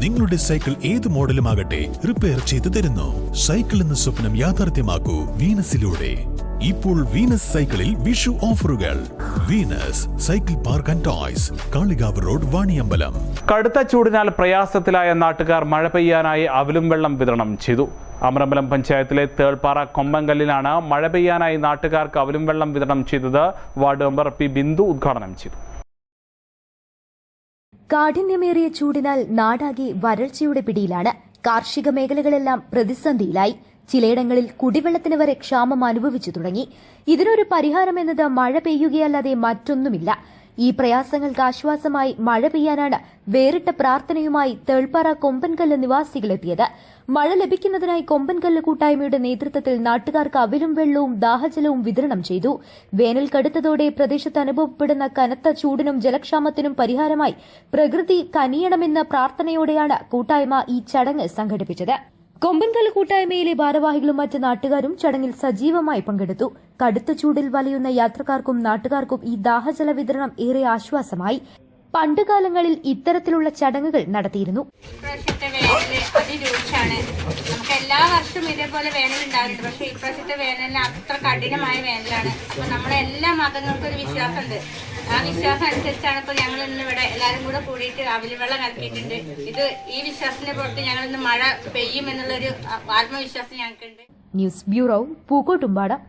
നിങ്ങളുടെ സൈക്കിൾ ഏത് മോഡലുമാകട്ടെ റിപ്പയർ ചെയ്തു തരുന്നു. സൈക്കിൾ എന്ന സ്വപ്നം യാഥാർത്ഥ്യമാക്കൂ വീനസിലൂടെ. ഇപ്പോൾ വീനസ് സൈക്കിളിൽ വിഷു ഓഫറുകൾ. Venus cycle park and toys, Kalikavu road, Vaniyambalam. കടുത്ത ചൂടിനാൽ പ്രയാസത്തിലായ നാട്ടുകാർ മഴ പെയ്യാനായി അവിലും വെള്ളം വിതരണം ചെയ്തു. അമരമ്പലം പഞ്ചായത്തിലെ തേൾപ്പാറ കൊമ്പങ്കല്ലിലാണ് മഴ പെയ്യാനായി നാട്ടുകാർക്ക് അവിലും വെള്ളം വിതരണം ചെയ്തത്. വാർഡ് മെമ്പർ പി ബിന്ദു ഉദ്ഘാടനം ചെയ്തു. കാഠിന്യമേറിയ ചൂടിനാൽ നാടാകെ വരൾച്ചയുടെ പിടിയിലാണ്. കാർഷിക മേഖലകളെല്ലാം പ്രതിസന്ധിയിലായി. ചിലയിടങ്ങളിൽ കുടിവെള്ളത്തിന് വരെ ക്ഷാമം അനുഭവിച്ചു തുടങ്ങി. ഇതിനൊരു പരിഹാരമെന്നത് മഴ പെയ്യുകയല്ലാതെ മറ്റൊന്നുമില്ല. ഈ പ്രയാസങ്ങൾക്ക് ആശ്വാസമായി മഴ പെയ്യാനാണ് വേറിട്ട പ്രാർത്ഥനയുമായി തേൾപ്പാറ കൊമ്പൻകല്ല് നിവാസികളെത്തിയത്. മഴ ലഭിക്കുന്നതിനായി കൊമ്പൻകല്ല് കൂട്ടായ്മയുടെ നേതൃത്വത്തിൽ നാട്ടുകാർക്ക് അവിലും വെള്ളവും ദാഹജലവും വിതരണം ചെയ്തു. വേനൽ കടുത്തതോടെ പ്രദേശത്ത് അനുഭവപ്പെടുന്ന കനത്ത ചൂടിനും ജലക്ഷാമത്തിനും പരിഹാരമായി പ്രകൃതി കനിയണമെന്ന പ്രാർത്ഥനയോടെയാണ് കൂട്ടായ്മ ഈ ചടങ്ങ് സംഘടിപ്പിച്ചത്. കൊമ്പൻകല്ല് കൂട്ടായ്മയിലെ ഭാരവാഹികളും മറ്റ് നാട്ടുകാരും ചടങ്ങിൽ സജീവമായി പങ്കെടുത്തു. കടുത്ത ചൂടിൽ വലയുന്ന യാത്രക്കാർക്കും നാട്ടുകാർക്കും ഈ ദാഹജല വിതരണം ഏറെ ആശ്വാസമായി. പണ്ടുകാലങ്ങളിൽ ഇത്തരത്തിലുള്ള ചടങ്ങുകൾ നടത്തിയിരുന്നു. അതിരൂക്ഷമാണ്. നമുക്ക് എല്ലാ വർഷവും ഇതേപോലെ വേനൽ ഉണ്ടാവുന്നുണ്ട്. പക്ഷേ ഇപ്രാവശ്യത്തെ വേനലിന് അത്ര കഠിനമായ വേനലാണ്. അപ്പൊ നമ്മളെ എല്ലാ മതങ്ങൾക്കും ഒരു വിശ്വാസമുണ്ട്. ആ വിശ്വാസം അനുസരിച്ചാണ് ഇപ്പൊ ഞങ്ങൾ ഇന്ന് ഇവിടെ എല്ലാവരും കൂടെ കൂടിയിട്ട് അവിൽ വെള്ളം കലക്കിയിട്ടുണ്ട്. ഇത് ഈ വിശ്വാസത്തിന്റെ പുറത്ത് ഞങ്ങൾ ഇന്ന് മഴ പെയ്യും എന്നുള്ളൊരു ആത്മവിശ്വാസം ഞങ്ങൾക്കുണ്ട്. News bureau, Pookkottumpadam.